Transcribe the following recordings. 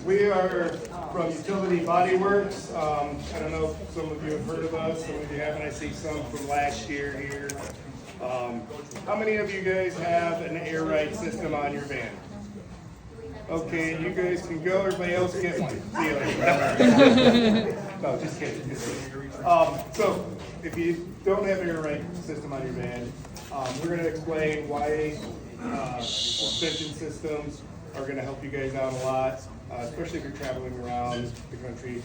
We are from utility BodyWerks. I don't know if some of you have heard of us, some of you haven't. I see some from last year here. How many of you guys have an air ride system on your van? Okay, you guys can go. Everybody else get one. See you later. No, just kidding. So, if you don't have an air ride system on your van, we're going to explain why suspension systems are going to help you guys out a lot, especially if you're traveling around the country.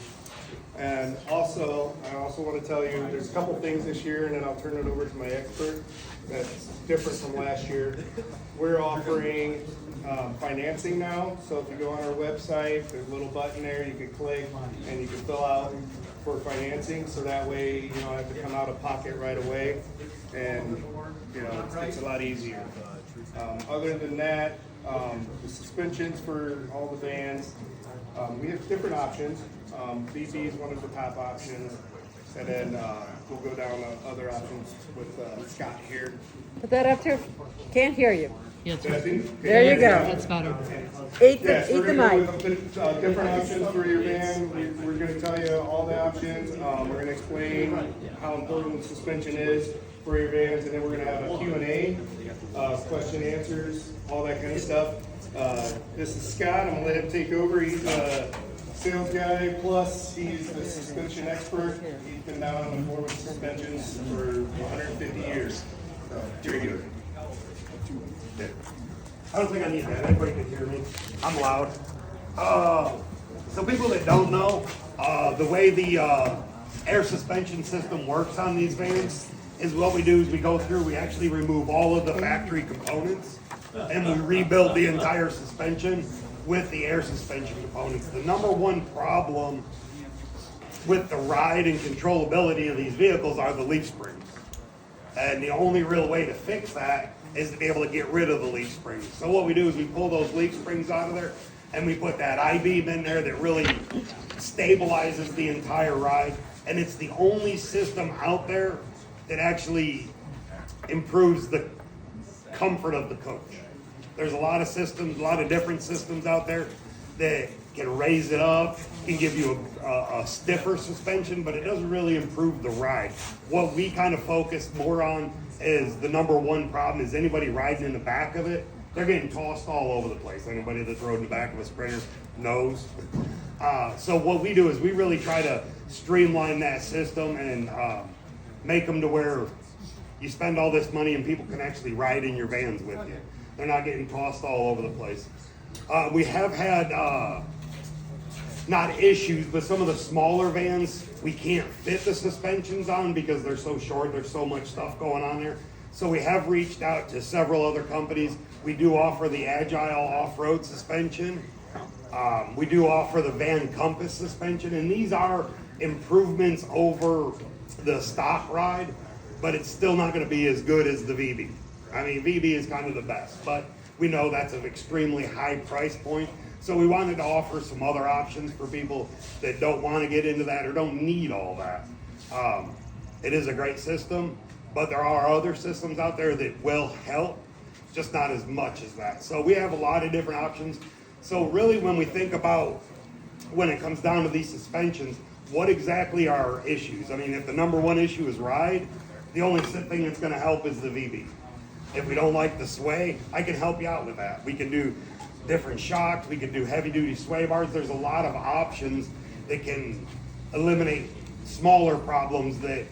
And also, I also want to tell you, there's a couple things this year, and then I'll turn it over to my expert, that's different from last year. We're offering financing now, so if you go on our website, there's a little button there you can click, and you can fill out for financing, so that way you don't have to come out of pocket right away, and it's a lot easier. Other than that, the suspensions for all the vans, we have different options. BB is one of the top options, and then we'll go down to other options with Scott here. Put that up there. Can't hear you. Yeah, There you go. that's better. Eat Yes, the we're going mic. to go with different options for your van. We're going to tell you all the options. We're going to explain how important suspension is for your vans, and then we're going to have a Q&A, question answers, all that kind of stuff. This is Scott. I'm going to let him take over. He's a sales guy, plus he's the suspension expert. He's been down on the floor with suspensions for 150 years. So, here you go. I don't think I need that. Everybody can hear me. I'm loud. So people that don't know, the way the air suspension system works on these vans is what we do is we go through, we actually remove all of the factory components and we rebuild the entire suspension with the air suspension components. The number one problem with the ride and controllability of these vehicles are the leaf springs. And the only real way to fix that is to be able to get rid of the leaf springs. So what we do is we pull those leaf springs out of there and we put that I-beam in there that really stabilizes the entire ride. And it's the only system out there that actually improves the comfort of the coach. There's a lot of systems, a lot of different systems out there that can raise it up, can give you a stiffer suspension, but it doesn't really improve the ride. What we kind of focus more on is the number one problem is anybody riding in the back of it, they're getting tossed all over the place. Anybody that's rode in the back of a Sprinter knows. So what we do is we really try to streamline that system and make them to where you spend all this money and people can actually ride in your vans with you. They're not getting tossed all over the place. We have had, not issues, but some of the smaller vans, we can't fit the suspensions on because they're so short, there's so much stuff going on there. So we have reached out to several other companies. We do offer the Agile off-road suspension. We do offer the Van Compass suspension, and these are improvements over the stock ride, but it's still not gonna be as good as the VB. I mean, VB is kind of the best, but we know that's an extremely high price point. So we wanted to offer some other options for people that don't want to get into that or don't need all that. It is a great system, but there are other systems out there that will help, just not as much as that. So we have a lot of different options. So really when we think about, when it comes down to these suspensions, what exactly are our issues? I mean, if the number one issue is ride, the only thing that's going to help is the VB. If we don't like the sway, I can help you out with that. We can do different shocks, we can do heavy duty sway bars. There's a lot of options that can eliminate smaller problems that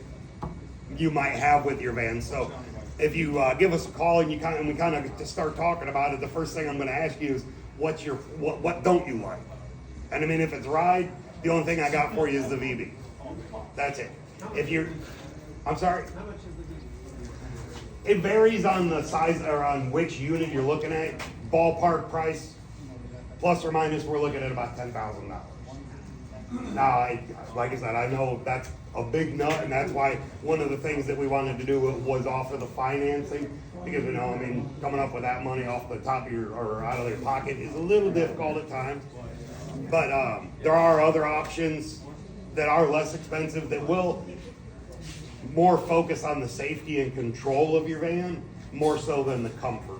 you might have with your van. So if you give us a call and we kind of to start talking about it, the first thing I'm going to ask you is what don't you like? And I mean, if it's ride, the only thing I got for you is the VB. That's it. I'm sorry. It varies on the size or on which unit you're looking at. Ballpark price, plus or minus, we're looking at about $10,000. Now, like I said, I know that's a big nut, and that's why one of the things that we wanted to do was offer the financing, because I mean, coming up with that money off the top of or out of their pocket is a little difficult at times. But there are other options that are less expensive that will more focus on the safety and control of your van, more so than the comfort.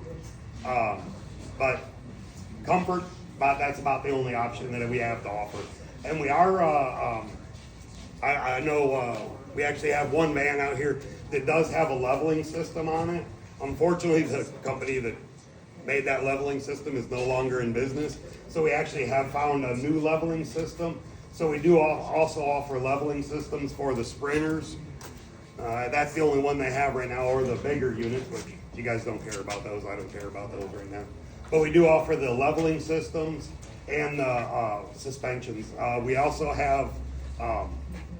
But comfort, But that's about the only option that we have to offer. And we are, I know we actually have one van out here that does have a leveling system on it. Unfortunately, the company that made that leveling system is no longer in business. So we actually have found a new leveling system. So we do also offer leveling systems for the sprinters. That's the only one they have right now, or the bigger units, which you guys don't care about those. I don't care about those right now. But we do offer the leveling systems and the suspensions. We also have,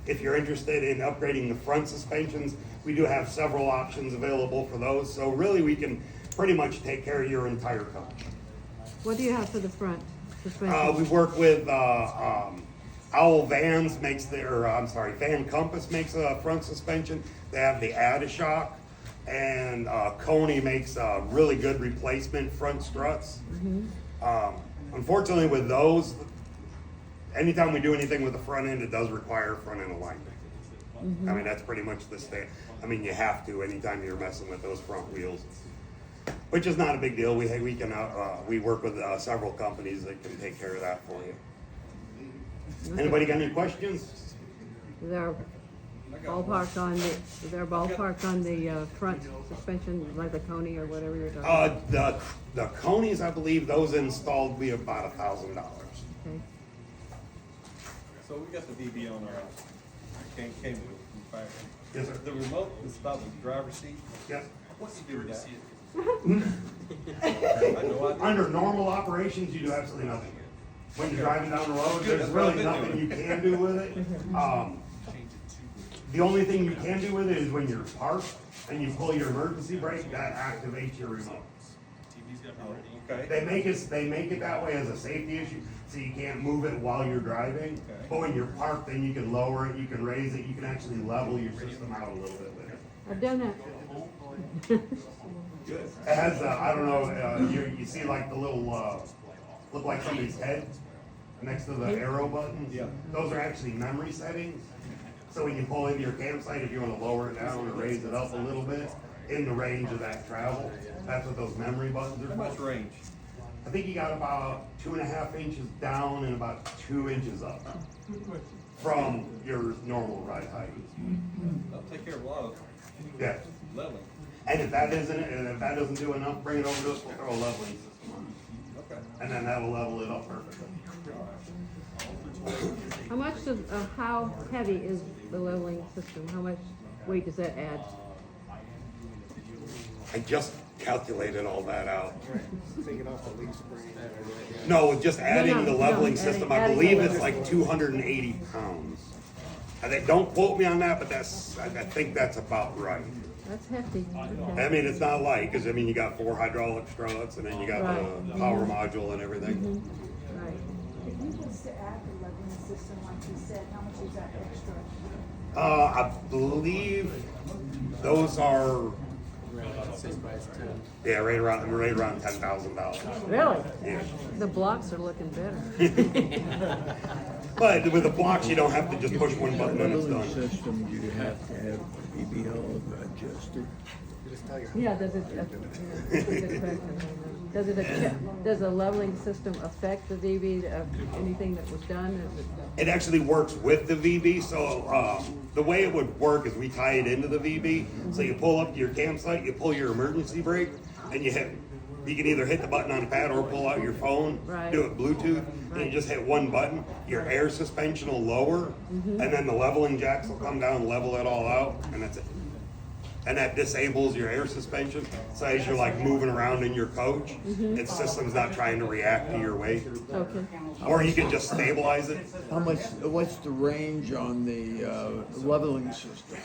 if you're interested in upgrading the front suspensions, we do have several options available for those. So really, we can pretty much take care of your entire car. What do you have for the front suspension? We work with Owl Vans makes Van Compass makes a front suspension. They have the Adashock, and Coney makes really good replacement front struts. Unfortunately, with those, anytime we do anything with the front end, it does require front end alignment. I mean, that's pretty much the state. I mean, you have to anytime you're messing with those front wheels, which is not a big deal. We work with several companies that can take care of that for you. Anybody got any questions? Is there a ballpark on the front suspension, like the Coney or whatever you're talking about? The Conies, I believe those installed will be about $1,000. Okay. So we got the VB on our came with from fire. Yes, sir. The remote is about the driver's seat. Yes. What do you do with that? I know I Under normal operations, you do absolutely nothing. When you're driving down the road, there's really nothing you can do with it. The only thing you can do with it is when you're parked and you pull your emergency brake, that activates your remote. Okay. They make it that way as a safety issue, so you can't move it while you're driving. Okay. But when you're parked, then you can lower it, you can raise it, you can actually level your system out a little bit with it. I've done that. Good. It has, I don't know, you see like the little, look like somebody's head next to the arrow buttons? Yeah. Those are actually memory settings. So when you pull into your campsite, if you want to lower it down or raise it up a little bit in the range of that travel, that's what those memory buttons are How for. much range? I think you got about 2.5 inches down and about 2 inches up from your normal ride height. That'll take care of a lot of Yeah. leveling. And if that doesn't do enough, bring it over to us, we'll throw a leveling system on it. Okay. And then that'll level it up perfectly. How heavy is the leveling system? How much weight does that add? I just calculated all that out. Take it off the leaf spring. No, just adding the leveling no, system, I adding believe the it's like 280 pounds. Don't quote me on that, but I think that's about right. That's hefty. I Okay. mean, it's not light, because I mean, you got 4 hydraulic struts, and then you got Right. the power module and everything. Right. If he was to add the leveling system, like he said, how much is that extra? I believe those are, yeah, right around $10,000. Really? Yeah. The blocks are looking better. But with the blocks, you don't have to just push one button and it's Leveling done. system, you have to have BBL adjusted. Yeah, does a leveling system affect the VB, anything that was done? It actually works with the VB, so the way it would work is we tie it into the VB. So you pull up to your campsite, you pull your emergency brake, and you can either hit the button on the pad or pull out your phone, Right. do it Bluetooth, and you just hit one button. Your air suspension will lower, and then the leveling jacks will come down, level it all out, and that's it. And that disables your air suspension, so as you're like moving around in your coach, its system's not trying to react to your weight. Okay. Or you can just stabilize it. What's the range on the leveling system?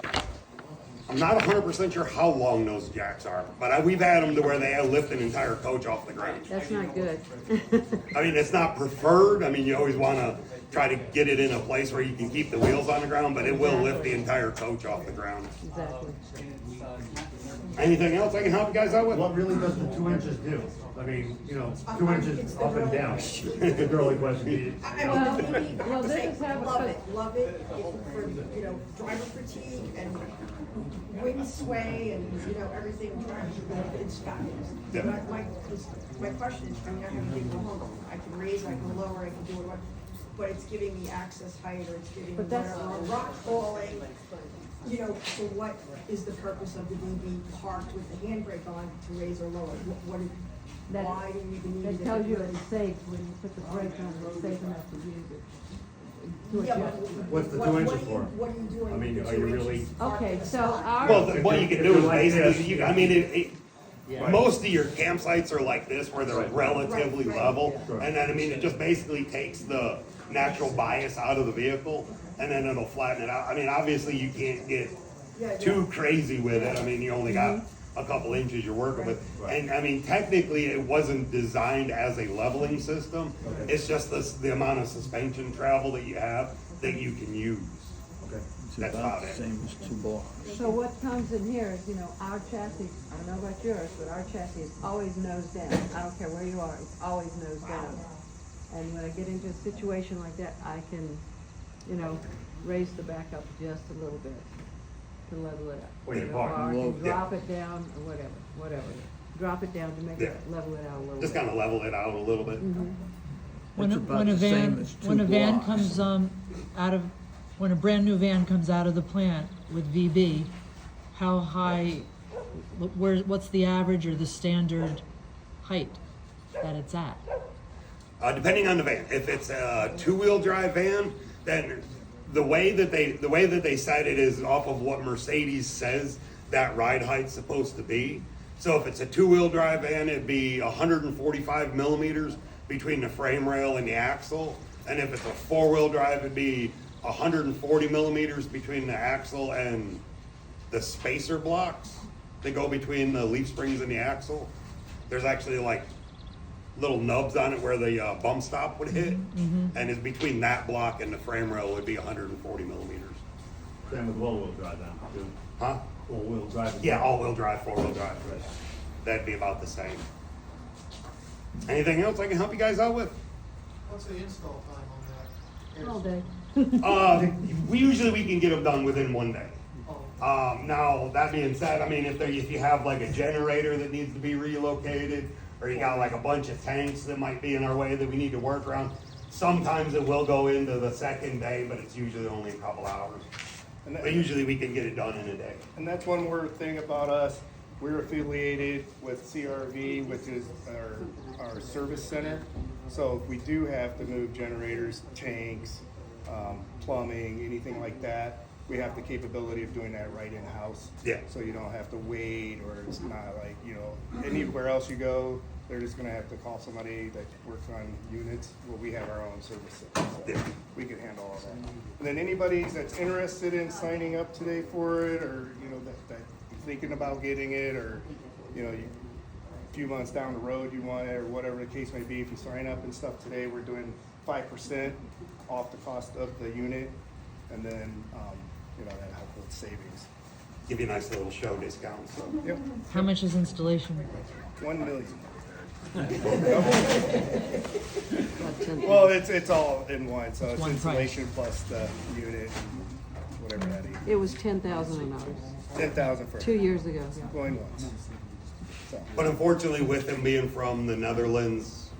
I'm not 100% sure how long those jacks are, but we've had them to where they lift an entire coach off the ground. That's not good. I mean, it's not preferred. I mean, you always want to try to get it in a place where you can keep the wheels on the ground, but it will lift the entire coach off the ground. Exactly. Anything else I can help you guys out with? What really does the 2 inches do? I mean, you know, 2 inches up and down. It's a girly question. Well, this is how it Love goes. it, love it, it's for, you know, driver fatigue and wind sway and, you know, everything, it's fabulous. Yeah. My question is, I mean, I have a big home, I can raise, I can lower, I can do what, but it's giving me access height, or it's giving me But that's- whatever, or rock falling. You know, so what is the purpose of the DB parked with the handbrake on to raise or lower? That- Why do you even need That it? tells you it's safe when you put the brake on, it's safe enough to use it. To Yeah, adjust. What's the what- 2 what inches are you- for? What are you doing? I mean, with the are you 2 really- inches parked Okay, in the so spot? our. Well, what you can do is Like this. basically, I mean, most of your campsites are like this, where they're relatively Right. level. And then, I mean, it just basically takes the natural bias out of the vehicle, and then it'll flatten it out. I mean, obviously, you can't get too crazy with it. I mean, you only got a couple inches you're working with. And I mean, technically, it wasn't designed as a leveling system. It's just the amount of suspension travel that you have that you can use. It's That's about about the it. same as 2 blocks. So what comes in here is, you know, our chassis, I don't know about yours, but our chassis is always nose down. I don't care where you are, it's always nose down. And when I get into a situation like that, I can, you know, raise the back up just a little bit to level it up. When you're You know, or parking I low, can yeah. drop it down, or whatever. Drop it down to make it, Yeah. level it out a little bit. Just kind of level it out a little bit. It's about the same as 2 when a van blocks. comes, when a brand-new van comes out of the plant with VB, how high, what's the average or the standard height that it's at? Depending on the van. If it's a 2-wheel drive van, then the way that they set it is off of what Mercedes says that ride height's supposed to be. So if it's a 2-wheel drive van, it'd be 145 millimeters between the frame rail and the axle. And if it's a 4-wheel drive, it'd be 140 millimeters between the axle and the spacer blocks that go between the leaf springs and the axle. There's actually like little nubs on it where the bump stop would hit, and it's between that block and the frame rail would be 140 millimeters. Same with all-wheel drive then, too. Huh? All-wheel drive. Yeah, all-wheel drive, 4-wheel drive. That'd be about the same. Anything else I can help you guys out with? What's the install time on that? All day. We can get them done within 1 day. Now, that being said, I mean, if you have like a generator that needs to be relocated, or you got like a bunch of tanks that might be in our way that we need to work around, sometimes it will go into the second day, but it's usually only a couple hours. But usually we can get it done in a day. And that's one more thing about us. We're affiliated with CRV, which is our service center. So if we do have to move generators, tanks, plumbing, anything like that, we have the capability of doing that right in-house. Yeah. So you don't have to wait, or it's not like, you know, anywhere else you go, they're just gonna have to call somebody that works on units. Well, we have our own service center, so Yeah. we can handle all that. And then anybody that's interested in signing up today for it, or, you know, that you're thinking about getting it, or, you know, a few months down the road you want it, or whatever the case may be, if you sign up and stuff today, we're doing 5% off the cost of the unit, and then, you know, that helps with savings. Give you a nice little show discount, so. Yep, How much is installation? 1 million. About 10. Well, it's all in one, so it's one price. installation plus the unit, whatever that is. It was 10,000 on ours, 10,000 for 2 years ago, yeah. going once. So, But unfortunately, with them being from the Netherlands,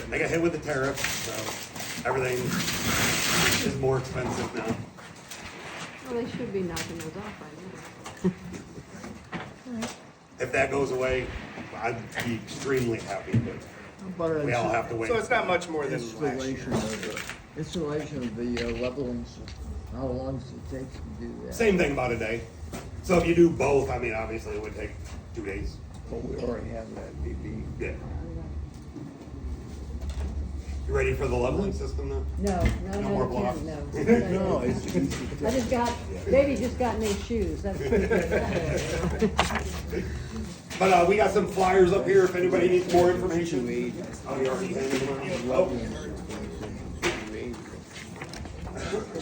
they got hit with the tariffs, so everything is more expensive now. Well, they should be knocking those off by now. If that goes away, I'd be extremely happy, but we all have to wait. so it's not much more than last year. Installation of the leveling system, how long does it take to do that? Same thing about a day. So if you do both, I mean, obviously it would take 2 days. But we already have that BB. Yeah. You ready for the leveling system now? No, No more no, blocks? no. No, it's easy. I just got, baby just got new shoes, that's pretty good. But we got some flyers up here if anybody needs more information. 280. Oh, you already handed them out? Leveling system is 280.